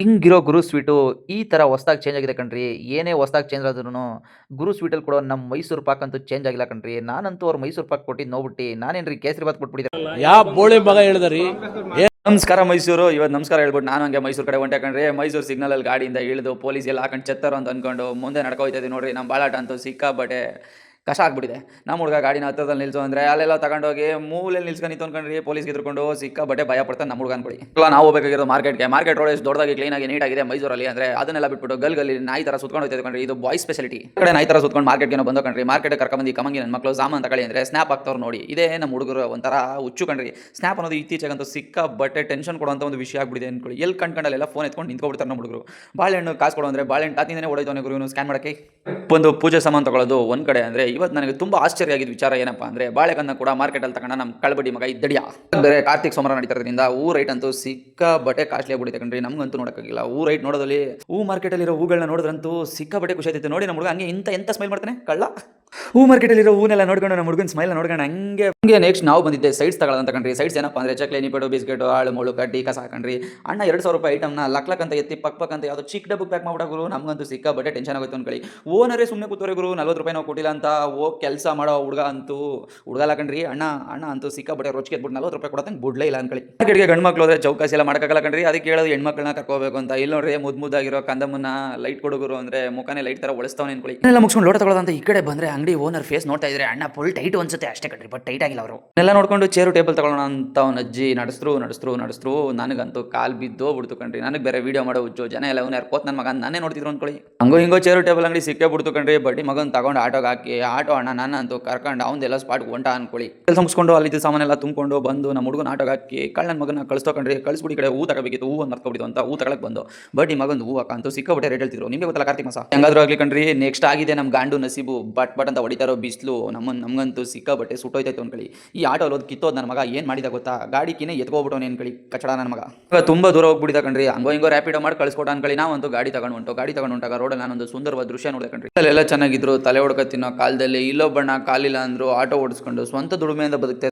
ಹಿಂಗಿರೋ ಗುರು sweet ಈ ಥರ ಹೊಸ್ದಾಗಿ ಚೇಂಜ್ ಆಗಿದೆ ಕಣ್ರೀ. ಏನೇ ಹೊಸ್ದಾಗಿ ಚೇಂಜ್ ಆದ್ರೂನು ಗುರು ಸ್ವೀಟಲ್ಲಿ ಕೊಡೋ ನಮ್ಮ ಮೈಸೂರು ಪಾಕ್ ಅಂತೂ ಚೇಂಜ್ ಆಗಿಲ್ಲ ಕಣ್ರೀ. ನಾನಂತೂ ಅವ್ರು ಮೈಸೂರು ಪಾಕ್ ಕೊಟ್ಟಿದ್ದು ನೋಡ್ಬಿಟ್ಟು ನಾನೇನ್ರಿ ಕೇಸರಿ ಬಾತ್ ಕೊಟ್ಬಿಟ್ಟಿದ್ದೆ. ಯಾವ ಬೋಳಿ ಮಗ ಹೇಳಿದ್ರಿ? ನಮಸ್ಕಾರ ಮೈಸೂರು. ಇವತ್ತು ನಮಸ್ಕಾರ ಹೇಳ್ಬಿಟ್ಟು ನಾನು ಹಂಗೆ ಮೈಸೂರು ಕಡೆ ಹೊಂಟೆ ಕಣ್ರಿ. ಮೈಸೂರು ಸಿಗ್ನಲಲ್ಲಿ ಗಾಡಿಯಿಂದ ಇಳಿದು ಪೊಲೀಸ್ ಎಲ್ಲ ಹಾಕೊಂಡು ಚೆತ್ತರು ಅಂತ ಅಂದ್ಕೊಂಡು ಮುಂದೆ ನಡ್ಕೊಯ್ತಿದ್ದೆ ನೋಡ್ರಿ. ನಮ್ಮ ಬಾಲಾಟ ಅಂತೂ ಸಿಕ್ಕಾಬಟ್ಟೆ ಕಷ್ಟ ಆಗ್ಬಿಟ್ಟಿದೆ. ನಮ್ಮ ಹುಡುಗ ಗಾಡಿನ ಹತ್ತದಲ್ಲಿ ನಿಲ್ಸು ಅಂದರೆ ಅಲ್ಲೆಲ್ಲ ತಗೊಂಡೋಗಿ ಮೂಲೆಯಲ್ಲಿ ನಿಲ್ಸ್ಕೊಂಡು ನಿಂತು ಅನ್ಕೊಂಡ್ರಿ ಪೊಲೀಸ್ಗೆ ಎದ್ರುಕೊಂಡು ಸಿಕ್ಕಾಬಟ್ಟೆ ಭಯ ಪಡ್ತಾನೆ ನಮ್ಮ ಹುಡುಗ ಅನ್ಕೊಳ್ಳಿ. ಇಲ್ಲ ನಾವು ಹೋಗಬೇಕಾಗಿರೋದು ಮಾರ್ಕೆಟ್ ರೋಡ್ ಎಷ್ಟು ದೊಡ್ಡದಾಗಿ ಕ್ಲೀನಾಗಿ ನೀಟಾಗಿದೆ ಮೈಸೂರಲ್ಲಿ ಅಂದರೆ ಅದನ್ನೆಲ್ಲ ಬಿಟ್ಬಿಟ್ಟು ಗಲ್ಲಿ ನಾಯಿ ಥರ ಸುತ್ಕೊಂಡು ಹೋಗ್ತಿದ್ದೆ ಕಣ್ರಿ. ಇದು ಬಾಯ್ ಸ್ಪೆಷಾಲಿಟಿ. ಕಡೆ ನಾಯಿ ಥರ ಸುತ್ಕೊಂಡು ಮಾರ್ಕೆಟ್ಗೆ ಬಂದು ಕಣ್ರಿ. ಮಾರ್ಕೆಟ್ ಕರ್ಕೊಂಬಂದು ಕಮ್ಮಂಗಿ ನನ್ನ ಮಕ್ಕಳು ಸಾಮಾನು ತಗೊಳ್ಳಿ ಅಂದರೆ ಸ್ನ್ಯಾಪ್ ಆಗ್ತವ್ರು ನೋಡಿ. ಇದೇ ನಮ್ಮ ಹುಡುಗರು ಒಂಥರ ಹುಚ್ಚು ಕಣ್ರಿ. ಸ್ನ್ಯಾಪ್ ಅನ್ನೋದು ಇತ್ತೀಚೆಗಂತೂ ಸಿಕ್ಕಾಬಟ್ಟೆ ಟೆನ್ಷನ್ ಕೊಡುವಂಥ ಒಂದು ವಿಷಯ ಆಗ್ಬಿಟ್ಟಿದೆ ಅನ್ಕೊಳ್ಳಿ. ಎಲ್ಲಿ ಕಂಡ್ಕೊಂಡಲ್ಲೆಲ್ಲ ಫೋನ್ ಎತ್ಕೊಂಡು ನಿಂತ್ಕೊಬಿಡ್ತಾರೆ ನಮ್ಮ ಹುಡುಗರು. ಬಾಳೆಹಣ್ಣು ಕಾಸು ಕೊಡು ಅಂದರೆ ಬಾಳೆಹಣ್ಣು ತಾತಿಂದನೇ ಹೊಡೋಯ್ತಾನೆ ಗುರು ಸ್ಕ್ಯಾನ್ ಮಾಡೋಕ್ಕೆ. ಒಂದು ಪೂಜೆ ಸಾಮಾನು ತಗೊಳ್ಳೋದು ಒಂದು ಕಡೆ ಅಂದರೆ ಇವತ್ತು ನನಗೆ ತುಂಬ ಆಶ್ಚರ್ಯ ಆಗಿದ್ದ ವಿಚಾರ ಏನಪ್ಪ ಅಂದರೆ ಬಾಳೆಕನ್ನ ಕೂಡ ಮಾರ್ಕೆಟಲ್ಲಿ ತಗೊಂಡು ನಮ್ಮ ಕಳ್ಬಡಿ ಮಗ ಇದ್ದಡಿಯ ಬೇರೆ ಕಾರ್ತಿಕ್ ಸೋಮವಾರ ನಡೀತಿರೋದ್ರಿಂದ ಹೂ ರೈಟ್ ಅಂತೂ ಸಿಕ್ಕಾಬಟ್ಟೆ ಕಾಸ್ಟ್ಲಿ ಆಗ್ಬಿಟ್ಟಿದೆ ಕಣ್ರಿ. ನಮಗಂತೂ ನೋಡೋಕ್ಕಾಗಿಲ್ಲ. ಹೂ ರೈಟ್ ನೋಡೋದಲ್ಲಿ ಹೂ ಮಾರ್ಕೆಟಲ್ಲಿರೋ ಹೂಗಳನ್ನ ನೋಡಿದ್ರಂತೂ ಸಿಕ್ಕಾಬಟ್ಟೆ ಖುಷಿ ಆಯ್ತು ನೋಡಿ. ನಮ್ಮ ಹುಡುಗ ಹಂಗೆ ಎಂತ ಸ್ಮೈಲ್ ಮಾಡ್ತಾನೆ ಕಳ್ಳ. ಹೂ ಮಾರ್ಕೆಟಲ್ಲಿರೋ ಹೂನೆಲ್ಲ ನೋಡ್ಕೊಂಡು ನಮ್ಮ ಹುಡುಗನ ಸ್ಮೈಲ್ ನೋಡ್ಕೊಂಡು ಹಂಗೆ ನೆಕ್ಸ್ಟ್ ನಾವು ಬಂದಿದ್ದೆ ಸೈಡ್ಸ್ ತಗೊಳ್ಳೋದಂತ ಕಣ್ರಿ. ಸೈಡ್ಸ್ ಏನಪ್ಪ ಅಂದರೆ ಚಕ್ಲೇನಿ ಪೆಡು ಬಿಸ್ಕೆಟು ಆಳು ಮುಳು ಕಡ್ಡಿ ಕಸ ಹಾಕೊಂಡ್ರಿ. ಅಣ್ಣ 2,000 ರೂಪಾಯಿ ಐಟಮ್ನ ಲಕ್ ಅಂತ ಎತ್ತಿ ಪಕ್ ಅಂತ ಯಾವುದೋ ಚಿಕ್ಕ ಡಬ್ಬಕ್ಕೆ ಪ್ಯಾಕ್ ಮಾಡ್ಬಿಡೋರು. ನಮಗಂತೂ ಸಿಕ್ಕಾಬಟ್ಟೆ ಟೆನ್ಷನ್ ಆಗೋಯ್ತು ಅನ್ಕೊಳ್ಳಿ. ಓನರೇ ಸುಮ್ಮನೆ ಕೂತವ್ರೆ ಗುರು 40 ರೂಪಾಯಿ ನಾವು ಕೊಟ್ಟಿಲ್ಲ ಅಂತ. ಹೋಗಿ ಕೆಲಸ ಮಾಡೋ ಹುಡುಗ ಅಂತೂ ಹುಡುಗಲ್ಲ ಕಣ್ರಿ. ಅಣ್ಣ ಅಂತೂ ಸಿಕ್ಕಾಬಟ್ಟೆ ರೋಚಿಗೆ ಎದ್ಬಿಟ್ಟು 40 ರೂಪಾಯಿ ಕೊಡೋದಂಗೆ ಬಿಡ್ಲೇ ಇಲ್ಲ ಅನ್ಕೊಳ್ಳಿ. ಮಾರ್ಕೆಟ್ಗೆ ಗಂಡು ಮಕ್ಳು ಹೋದ್ರೆ ಚೌಕಾಸಿ ಎಲ್ಲ ಮಾಡೋಕ್ಕಾಗಲ್ಲ ಕಣ್ರಿ. ಅದಕ್ಕೆ ಹೇಳೋದು ಹೆಣ್ಮಕ್ಳನ್ನ ಕರ್ಕೋಬೇಕು ಅಂತ. ಇಲ್ಲಿ ನೋಡ್ರಿ ಮುದ್ದಾಗಿರೋ ಕಂದಮ್ಮನ್ನ ಲೈಟ್ ಕೊಡುಗರು ಅಂದರೆ ಮುಖಾನೇ ಲೈಟ್ ಥರ ಒಳಿಸ್ತಾವನೆ ಅನ್ಕೊಳ್ಳಿ. ಎಲ್ಲ ಮುಗಿಸ್ಕೊಂಡು ಲೋಟ ತಗೊಳ್ಳೋದಂತ ಈ ಕಡೆ ಬಂದರೆ ಅಂಗಡಿ ಓನರ್ ಫೇಸ್ ನೋಡ್ತಾ ಇದ್ರೆ ಅಣ್ಣ ಫುಲ್ ಟೈಟ್ ಅನ್ಸುತ್ತೆ ಅಷ್ಟೇ ಕಣ್ರಿ. ಬಟ್ ಟೈಟ್ ಆಗಿಲ್ಲ ಅವರು. ಎಲ್ಲ ನೋಡ್ಕೊಂಡು ಚೇರು ಟೇಬಲ್ ತಗೊಳ್ಳೋಣ ಅಂತ ಅವ್ನ ಅಜ್ಜಿ ನಡೆಸಿದ್ರು. ನನಗಂತೂ ಕಾಲ್ ಬಿದ್ದೋ ಬಿಡ್ತು ಕಣ್ರಿ. ನನಗೆ ಬೇರೆ ವಿಡಿಯೋ ಮಾಡೋ ಹುಚ್ಚು. ಜನ ಎಲ್ಲ ಅವ್ನು ಯಾರು ನನ್ನ ಮಗ ನಾನೇ ನೋಡ್ತಿದ್ರು ಅನ್ಕೊಳ್ಳಿ. ಹಿಂಗೋ ಚೇರು ಟೇಬಲ್ ಅಂಗಡಿ ಸಿಕ್ಕೇ ಬಿಡ್ತು ಕಣ್ರಿ. ಬಡ್ಡಿ ಮಗನ್ ತಗೊಂಡು ಆಟೋಗೆ ಹಾಕಿ ಆಟೋ ಅಣ್ಣ ನಾನಂತೂ ಕರ್ಕೊಂಡು ಅವನದೆಲ್ಲ ಸ್ಪಾಟ್ ಹೊಂಟ ಅನ್ಕೊಳ್ಳಿ. ಕೆಲಸ ಮುಗಿಸ್ಕೊಂಡು ಅಲ್ಲಿ ಸಾಮಾನೆಲ್ಲ ತುಂಬಿಕೊಂಡು ಬಂದು ನಮ್ಮ ಹುಡುಗನ ಆಟೋಗೆ ಹಾಕಿ ಕಳ್ಳನ ಮಗನ ಕಳಿಸ್ತೋಕೊಂಡ್ರಿ. ಕಳಿಸ್ಬಿಡಿ ಕಡೆ ಹೂ ತಗೋಬೇಕಿತ್ತು. ಹೂ ಮರ್ತ್ಕೊಬಿಟ್ಟು ಅಂತ ಹೂ ತಗೊಳಕ್ ಬಂದು ಬಡ್ಡಿ ಮಗಂದು ಹೂ ಹಾಕಂತೂ ಸಿಕ್ಕಾಬಿಟ್ಟೆ ರೇಟ್ ಹೇಳ್ತಿದ್ರು. ನಿಮಗೆ ಗೊತ್ತಲ್ಲ ಕಾರ್ತಿಕ್ ಮಾಸ ಹೆಂಗಾದ್ರೂ ಆಗ್ಲಿ ಕಣ್ರಿ. ನೆಕ್ಸ್ಟ್ ಆಗಿದೆ ನಮ್ಮ ಗಾಂಡು ನಸೀಬು. ಬಟ್ ಅಂತ ಹೊಡಿತಾರೋ ಬಿಸಿಲು ನಮಗಂತೂ ಸಿಕ್ಕಾಬಟ್ಟೆ ಸುಟ್ಟೋಯ್ತಾಯ್ತು ಅನ್ಕೊಳ್ಳಿ. ಈ ಆಟೋ ಅಲ್ಲೋದು ಕಿತ್ತೋದು ನನ್ನ ಮಗ ಏನು ಮಾಡಿದ ಗೊತ್ತಾ? ಗಾಡಿಕಿನೇ ಎತ್ಕೋಬಿಟ್ಟವನು ಅನ್ಕೊಳ್ಳಿ ಕಚಡ ನನ್ನ ಮಗ. ತುಂಬ ದೂರ ಹೋಗ್ಬಿಟ್ಟಿದ್ದ ಕಣ್ರಿ. ಹಿಂಗೋ ರ್ಯಾಪಿಡೋ ಮಾಡಿ ಕಳಿಸ್ಕೊಟ್ಟು ಅನ್ಕೊಳ್ಳಿ. ನಾವಂತೂ ಗಾಡಿ ತಗೊಂಡು ಹೊಂಟಾಗ ರೋಡಲ್ಲಿ ನಾನೊಂದು ಸುಂದರವಾದ ದೃಶ್ಯ ನೋಡಿದೆ ಕಣ್ರಿ. ಅಲ್ಲೆಲ್ಲ ಚೆನ್ನಾಗಿದ್ರು ತಲೆ ಹೊಡ್ಕೊ ತಿನ್ನೋ ಕಾಲದಲ್ಲಿ ಇಲ್ಲೊಬ್ಬಣ್ಣ ಕಾಲಿಲ್ಲ ಅಂದ್ರು ಆಟೋ ಓಡಿಸ್ಕೊಂಡು ಸ್ವಂತ ದುಡಿಮೆಯಿಂದ ಬದುಕ್ತಾ